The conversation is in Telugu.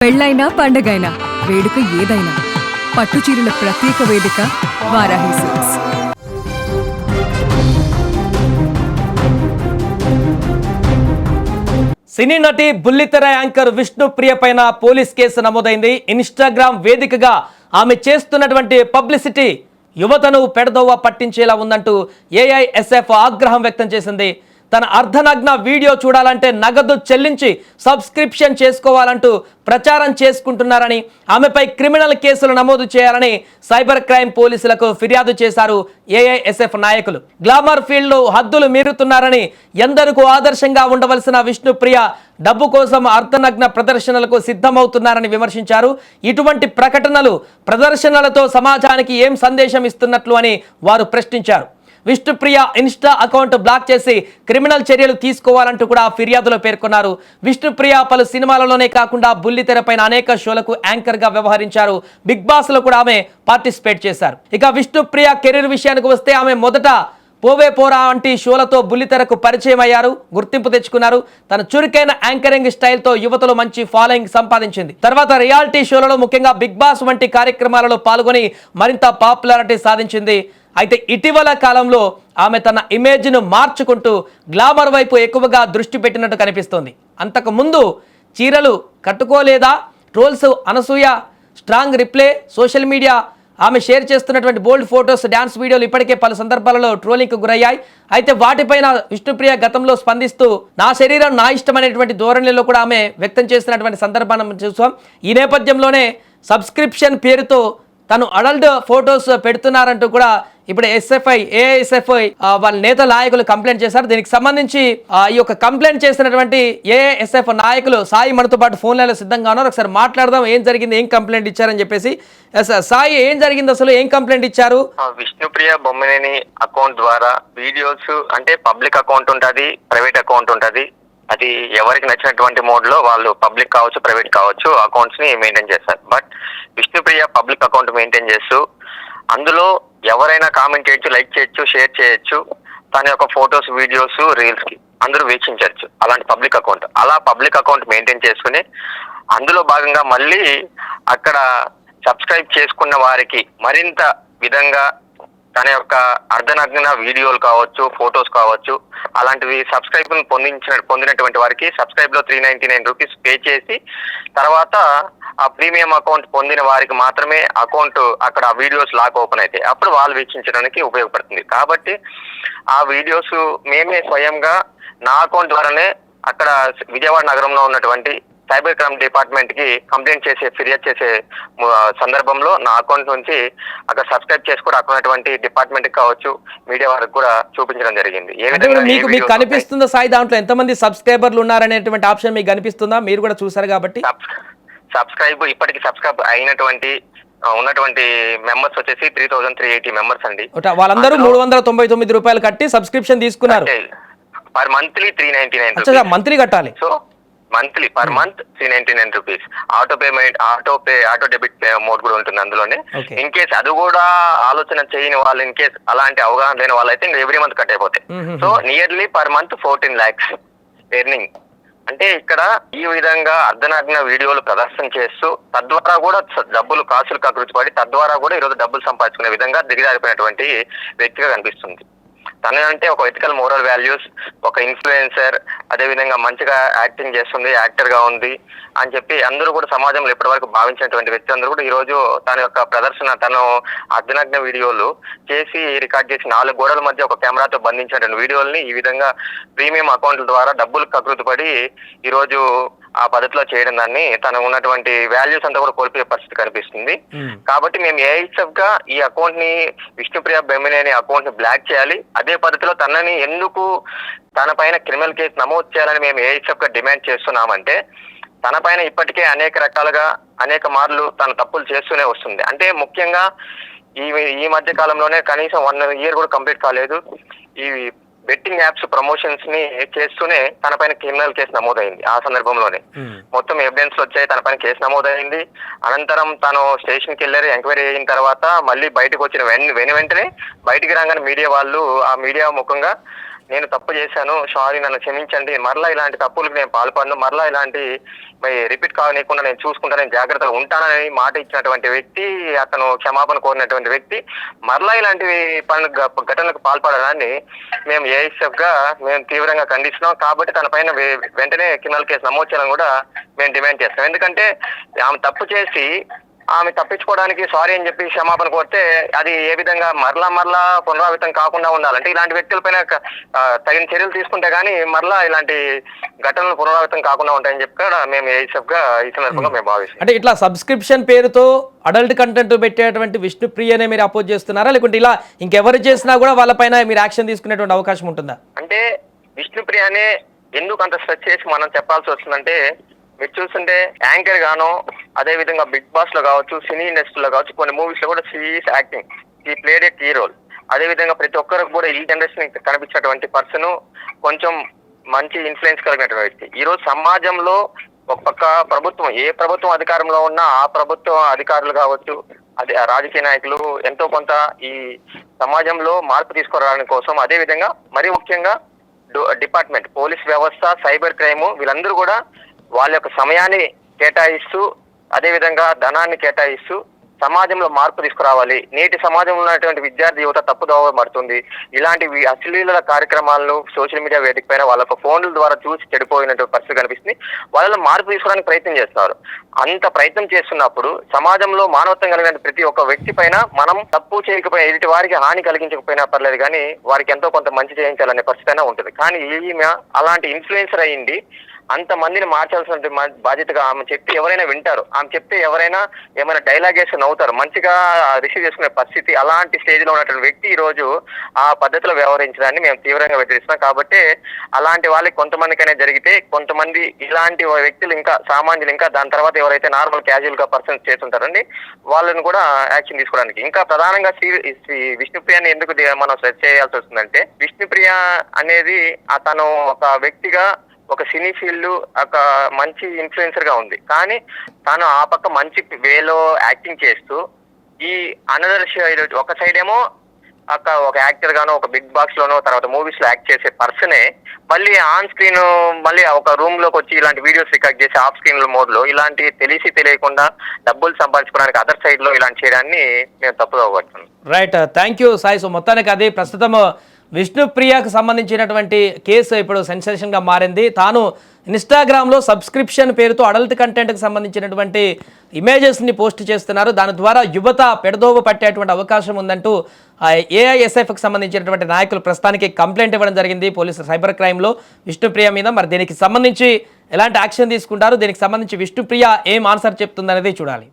పెళ్ళైనా పండగైనా వేడుక ఏదైనా పట్టుచీరల ప్రత్యేక వేదిక వారాహి సిల్క్స్. సినీ నటి బుల్లితెర యాంకర్ విష్ణుప్రియ పైన పోలీస్ కేసు నమోదైంది. ఇన్స్టాగ్రామ్ వేదికగా ఆమె చేస్తున్నటువంటి పబ్లిసిటీ యువతను పెడదోవ పట్టించేలా ఉందంటూ ఏఐఎస్ఎఫ్ ఆగ్రహం వ్యక్తం చేసింది. తన అర్ధనగ్న వీడియో చూడాలంటే నగదు చెల్లించి సబ్స్క్రిప్షన్ చేసుకోవాలంటూ ప్రచారం చేసుకుంటున్నారని, ఆమెపై క్రిమినల్ కేసులు నమోదు చేయాలని సైబర్ క్రైమ్ పోలీసులకు ఫిర్యాదు చేశారు ఏఐఎస్ఎఫ్ నాయకులు. గ్లామర్ ఫీల్డ్లో హద్దులు మీరుతున్నారని, ఎందరికూ ఆదర్శంగా ఉండవలసిన విష్ణుప్రియ డబ్బు కోసం అర్ధనగ్న ప్రదర్శనలకు సిద్ధమవుతున్నారని విమర్శించారు. ఇటువంటి ప్రకటనలు, ప్రదర్శనలతో సమాజానికి ఏం సందేశం ఇస్తున్నట్లు అని వారు ప్రశ్నించారు. విష్ణుప్రియ ఇన్స్టా అకౌంట్ బ్లాక్ చేసి క్రిమినల్ చర్యలు తీసుకోవాలంటూ కూడా ఫిర్యాదులో పేర్కొన్నారు. విష్ణుప్రియ పలు సినిమాలలోనే కాకుండా బుల్లితెరపైన అనేక షోలకు యాంకర్ గా వ్యవహరించారు. బిగ్ బాస్ లో కూడా ఆమె పార్టిసిపేట్ చేశారు. ఇక విష్ణుప్రియ కెరీర్ విషయానికి వస్తే ఆమె మొదట పోవే పోరా వంటి షోలతో బుల్లితెరకు పరిచయం అయ్యారు, గుర్తింపు తెచ్చుకున్నారు. తన చురుకైన యాంకరింగ్ స్టైల్తో యువతలో మంచి ఫాలోయింగ్ సంపాదించింది. తర్వాత రియాలిటీ షోలలో, ముఖ్యంగా బిగ్ బాస్ వంటి కార్యక్రమాలలో పాల్గొని మరింత పాపులారిటీ సాధించింది. అయితే ఇటీవల కాలంలో ఆమె తన ఇమేజ్ను మార్చుకుంటూ గ్లామర్ వైపు ఎక్కువగా దృష్టి పెట్టినట్టు కనిపిస్తోంది. అంతకు ముందు చీరలు కట్టుకోలేదా, trolls, Anasuya strong reply, social media ఆమె షేర్ చేస్తున్నటువంటి బోల్డ్ ఫొటోస్, డ్యాన్స్ వీడియోలు ఇప్పటికే పలు సందర్భాలలో ట్రోలింగ్కు గురయ్యాయి. అయితే వాటిపైన విష్ణుప్రియ గతంలో స్పందిస్తూ నా శరీరం నా ఇష్టం అనేటువంటి ధోరణిలో కూడా ఆమె వ్యక్తం చేసినటువంటి సందర్భాన్ని చూసాం. ఈ నేపథ్యంలోనే సబ్స్క్రిప్షన్ పేరుతో తను అడల్ట్ ఫొటోస్ పెడుతున్నారంటూ కూడా ఇప్పుడు ఏఐఎస్ఎఫ్ఐ వాళ్ళ నేత నాయకులు కంప్లైంట్ చేశారు. దీనికి సంబంధించి ఈ యొక్క కంప్లైంట్ చేసినటువంటి ఏఐఎస్ఎఫ్ నాయకులు సాయి మనతో పాటు ఫోన్ లైన్లో సిద్ధంగా ఉన్నారు. ఒకసారి మాట్లాడదాం, ఏం జరిగింది, ఏం కంప్లైంట్ ఇచ్చారని చెప్పేసి. సాయి, ఏం జరిగింది అసలు, ఏం కంప్లైంట్ ఇచ్చారు? విష్ణుప్రియ బొమ్మనేని అకౌంట్ ద్వారా వీడియోస్, అంటే పబ్లిక్ అకౌంట్ ఉంటది, ప్రైవేట్ అకౌంట్ ఉంటది. అది ఎవరికి నచ్చినటువంటి మోడ్ లో వాళ్ళు పబ్లిక్ కావచ్చు, ప్రైవేట్ కావచ్చు, అకౌంట్స్ ని మెయింటైన్ చేస్తారు. But Vishnupriya public account maintain చేస్తూ అందులో ఎవరైనా కామెంట్ చేయొచ్చు, లైక్ చేయొచ్చు, షేర్ చేయొచ్చు. తన యొక్క ఫొటోస్, వీడియోస్, రీల్స్ కి అందరూ వీక్షించవచ్చు. అలాంటి పబ్లిక్ అకౌంట్, అలా పబ్లిక్ అకౌంట్ మెయింటైన్ చేసుకుని అందులో భాగంగా మళ్ళీ అక్కడ సబ్స్క్రైబ్ చేసుకున్న వారికి మరింత విధంగా తన యొక్క అర్ధనగ్న వీడియోలు కావచ్చు, ఫొటోస్ కావచ్చు, అలాంటివి సబ్స్క్రైబ్ పొందినటువంటి వారికి సబ్స్క్రైబ్ లో 399 రూపీస్ పే చేసి తర్వాత ఆ ప్రీమియం అకౌంట్ పొందిన వారికి మాత్రమే అకౌంట్ అక్కడ వీడియోస్ లాక్ ఓపెన్ అయితే అప్పుడు వాళ్ళు వీక్షించడానికి ఉపయోగపడుతుంది. కాబట్టి ఆ వీడియోస్ మేమే స్వయంగా నా అకౌంట్ ద్వారానే అక్కడ విజయవాడ నగరంలో ఉన్నటువంటి సైబర్ క్రైమ్ డిపార్ట్మెంట్ కి కంప్లైంట్ చేసే, ఫిర్యాదు చేసే సందర్భంలో నా అకౌంట్ నుంచి అక్కడ సబ్స్క్రైబ్ చేసి కూడా అక్కడ ఉన్నటువంటి డిపార్ట్మెంట్ కావచ్చు, మీడియా వారికి కూడా చూపించడం జరిగింది. ఏ విధంగా మీకు కనిపిస్తుందా సాయి, దాంట్లో ఎంతమంది సబ్స్క్రైబర్లు ఉన్నారనేటువంటి ఆప్షన్ మీకు కనిపిస్తుందా? మీరు కూడా చూసారు కాబట్టి. సబ్స్క్రైబ్ ఇప్పటికి సబ్స్క్రైబ్ అయినటువంటి ఉన్నటువంటి మెంబర్స్ వచ్చేసి 3380 మెంబర్స్ అండి. వాళ్ళందరూ 399 రూపాయలు కట్టి సబ్స్క్రిప్షన్ తీసుకున్నారు. పర్ మంత్లీ 399 మంత్లీ కట్టాలి. So monthly per month 399 rupees. Auto payment, auto debit mode కూడా ఉంటుంది అందులోనే. ఇన్ కేస్ అది కూడా ఆలోచన చేయని వాళ్ళు, ఇన్ కేస్ అలాంటి అవగాహన లేని వాళ్ళు అయితే ఎవ్రీ మంత్ కట్ అయిపోతాయి. So nearly per month 14 lakhs earning. అంటే ఇక్కడ ఈ విధంగా అర్ధనగ్న వీడియోలు ప్రదర్శన చేస్తూ తద్వారా కూడా డబ్బులు కాసులు కకృతి పడి తద్వారా కూడా ఈరోజు డబ్బులు సంపాదించుకునే విధంగా దిగజారిపోయినటువంటి వ్యక్తిగా కనిపిస్తుంది. తన అంటే ఒక ఎథికల్ మోరల్ వాల్యూస్, ఒక ఇన్ఫ్లుయెన్సర్, అదే విధంగా మంచిగా యాక్టింగ్ చేస్తుంది, యాక్టర్ గా ఉంది అని చెప్పి అందరూ కూడా సమాజంలో ఇప్పటి వరకు భావించినటువంటి వ్యక్తి అందరూ కూడా ఈ రోజు తన యొక్క ప్రదర్శన, తను అర్ధనగ్న వీడియోలు చేసి రికార్డ్ చేసి 4 గోడల మధ్య ఒక కెమెరాతో బంధించినటువంటి వీడియోల్ని ఈ విధంగా ప్రీమియం అకౌంట్ల ద్వారా డబ్బులు కకృతి పడి ఈ రోజు ఆ పద్ధతిలో చేయడం, దాన్ని తను ఉన్నటువంటి వాల్యూస్ అంతా కూడా కోల్పోయే పరిస్థితి కనిపిస్తుంది. కాబట్టి మేము ఏఐఎస్ఎఫ్ గా ఈ అకౌంట్ ని, విష్ణుప్రియ బొమ్మనేని అకౌంట్ ని బ్లాక్ చేయాలి. అదే పద్ధతిలో తనని ఎందుకు తన పైన క్రిమినల్ కేసు నమోదు చేయాలని మేము ఏఐఎస్ఎఫ్ గా డిమాండ్ చేస్తున్నామంటే, తన పైన ఇప్పటికే అనేక రకాలుగా అనేక మార్లు తన తప్పులు చేస్తూనే వస్తుంది. అంటే ముఖ్యంగా ఈ మధ్య కాలంలోనే కనీసం 1 year కూడా కంప్లీట్ కాలేదు, ఈ బెట్టింగ్ యాప్స్ ప్రమోషన్స్ ని చేస్తూనే తన పైన క్రిమినల్ కేసు నమోదైంది. ఆ సందర్భంలోనే మొత్తం ఎవిడెన్స్ వచ్చాయి, తన పైన కేసు నమోదైంది. అనంతరం తను స్టేషన్ కి వెళ్ళారు. ఎంక్వైరీ అయిన తర్వాత మళ్ళీ బయటకు వచ్చిన వెంటనే బయటికి రాగానే మీడియా వాళ్ళు, ఆ మీడియా ముఖంగా నేను తప్పు చేశాను, సారీ నన్ను క్షమించండి, మరలా ఇలాంటి తప్పులకు నేను పాల్పడను, మరలా ఇలాంటి రిపీట్ కానివ్వకుండా నేను చూసుకుంటాను, నేను జాగ్రత్తగా ఉంటానని మాట ఇచ్చినటువంటి వ్యక్తి, అతను క్షమాపణ కోరినటువంటి వ్యక్తి మరలా ఇలాంటి ఘటనలకు పాల్పడడాన్ని మేము ఏఎస్ఎఫ్ గా మేము తీవ్రంగా ఖండిస్తున్నాం. కాబట్టి తన పైన వెంటనే క్రిమినల్ కేసు నమోదు చేయాలని కూడా మేము డిమాండ్ చేస్తాం. ఎందుకంటే ఆమె తప్పు చేసి ఆమె తప్పించుకోవడానికి సారీ అని చెప్పి క్షమాపణ కోరితే అది ఏ విధంగా మరలా పునరావృతం కాకుండా ఉండాలంటే ఇలాంటి వ్యక్తులపైన తగిన చర్యలు తీసుకుంటే గానీ మరలా ఇలాంటి ఘటనలు పునరావృతం కాకుండా ఉంటాయని చెప్పి కూడా మేము ఏఎస్ఎఫ్ గా ఈ సందర్భంగా మేము భావిస్తాం. అంటే ఇట్లా సబ్స్క్రిప్షన్ పేరుతో అడల్ట్ కంటెంట్ పెట్టేటువంటి విష్ణుప్రియనే మీరు అపోజ్ చేస్తున్నారా, లేకుంటే ఇలా ఇంకెవరు చేసినా కూడా వాళ్ళపైన మీరు యాక్షన్ తీసుకునేటువంటి అవకాశం ఉంటుందా? అంటే విష్ణుప్రియనే ఎందుకు అంత స్ట్రెచ్ చేసి మనం చెప్పాల్సి వస్తుందంటే, మీరు చూస్తుంటే యాంకర్ గాను, అదే విధంగా బిగ్ బాస్ లో కావచ్చు, సినీ ఇండస్ట్రీలో కావచ్చు, కొన్ని మూవీస్ లో కూడా షీఈస్ యాక్టింగ్, ఈ ప్లేడ్ ఏ కీ రోల్. అదే విధంగా ప్రతి ఒక్కరికి కూడా ఈ జనరేషన్ కనిపించినటువంటి పర్సన్, కొంచెం మంచి ఇన్ఫ్లుయెన్స్ కలిగినటువంటి వ్యక్తి. ఈ రోజు సమాజంలో ఒక పక్క ప్రభుత్వం, ఏ ప్రభుత్వం అధికారంలో ఉన్నా ఆ ప్రభుత్వ అధికారులు కావచ్చు, అదే రాజకీయ నాయకులు ఎంతో కొంత ఈ సమాజంలో మార్పు తీసుకురావడానికి కోసం, అదే విధంగా మరీ ముఖ్యంగా డిపార్ట్మెంట్, పోలీస్ వ్యవస్థ, సైబర్ క్రైమ్, వీళ్ళందరూ కూడా వాళ్ళ యొక్క సమయాన్ని కేటాయిస్తూ, అదే విధంగా ధనాన్ని కేటాయిస్తూ సమాజంలో మార్పు తీసుకురావాలి. నేటి సమాజంలో ఉన్నటువంటి విద్యార్థి యువత తప్పుదోవ పడుతుంది. ఇలాంటి అశ్లీల కార్యక్రమాలను సోషల్ మీడియా వేదిక పైన వాళ్ళ ఫోన్ల ద్వారా చూసి చెడిపోయినటువంటి పరిస్థితి కనిపిస్తుంది. వాళ్ళలో మార్పు తీసుకోవడానికి ప్రయత్నం చేస్తున్నారు. అంత ప్రయత్నం చేస్తున్నప్పుడు సమాజంలో మానవత్వం కలిగిన ప్రతి ఒక్క వ్యక్తి పైన మనం తప్పు చేయకపోయినా, ఎదుటి వారికి హాని కలిగించకపోయినా పర్లేదు కానీ వారికి ఎంతో కొంత మంచి చేయించాలనే పరిస్థితి అయినా ఉంటుంది. కానీ ఈమె అలాంటి ఇన్ఫ్లుయెన్సర్ అయ్యింది. అంత మందిని మార్చాల్సిన బాధ్యతగా ఆమె చెప్తే ఎవరైనా వింటారు, ఆమె చెప్తే ఎవరైనా ఏమైనా డైలాగ్ వేసి నవ్వుతారు, మంచిగా రిసీవ్ చేసుకునే పరిస్థితి. అలాంటి స్టేజ్ లో ఉన్నటువంటి వ్యక్తి ఈ రోజు ఆ పద్ధతిలో వ్యవహరించడాన్ని మేము తీవ్రంగా వ్యతిరేకిస్తున్నాం. కాబట్టి అలాంటి వాళ్ళకి కొంతమందికైనా జరిగితే, కొంతమంది ఇలాంటి వ్యక్తులు ఇంకా సామాన్యులు, ఇంకా దాని తర్వాత ఎవరైతే నార్మల్ క్యాజువల్ గా పర్సన్స్ చేస్తుంటారండి వాళ్ళని కూడా యాక్షన్ తీసుకోవడానికి. ఇంకా ప్రధానంగా విష్ణుప్రియాని ఎందుకు మనం సెర్చ్ చేయాల్సి వస్తుందంటే, విష్ణుప్రియ అనేది తను ఒక వ్యక్తిగా ఒక సినీ ఫీల్డ్ ఒక మంచి ఇన్ఫ్లుయెన్సర్ గా ఉంది. కానీ తాను ఆ పక్క మంచి వేలో యాక్టింగ్ చేస్తూ, ఈ అనదర్ ఒక సైడ్ ఏమో ఒక యాక్టర్ గానో, ఒక బిగ్ బాక్స్ లోనో, తర్వాత మూవీస్ లో యాక్ట్ చేసే పర్సనే మళ్ళీ ఆన్ స్క్రీన్ మళ్ళీ ఒక రూమ్ లోకి వచ్చి ఇలాంటి వీడియోస్ రికార్డ్ చేసి ఆఫ్ స్క్రీన్ మోడ్ లో ఇలాంటి తెలియకుండా డబ్బులు సంపాదించుకోవడానికి అదర్ సైడ్ లో ఇలాంటి చేయడాన్ని మేము తప్పుగా పడుతున్నాం. Right, thank you Sai. So మొత్తానికి అది ప్రస్తుతం విష్ణుప్రియకు సంబంధించినటువంటి కేసు ఇప్పుడు సెన్సేషన్గా మారింది. తాను ఇన్స్టాగ్రామ్లో సబ్స్క్రిప్షన్ పేరుతో అడల్ట్ కంటెంట్కి సంబంధించినటువంటి ఇమేజెస్ని పోస్ట్ చేస్తున్నారు. దాని ద్వారా యువత పెడదోవ పట్టేటువంటి అవకాశం ఉందంటూ ఏఐఎస్ఎఫ్కి సంబంధించినటువంటి నాయకులు ప్రస్తుతానికి కంప్లైంట్ ఇవ్వడం జరిగింది పోలీసు సైబర్ క్రైమ్లో విష్ణుప్రియ మీద. మరి దీనికి సంబంధించి ఎలాంటి యాక్షన్ తీసుకుంటారు, దీనికి సంబంధించి విష్ణుప్రియ ఏం ఆన్సర్ చెప్తుందనేది చూడాలి.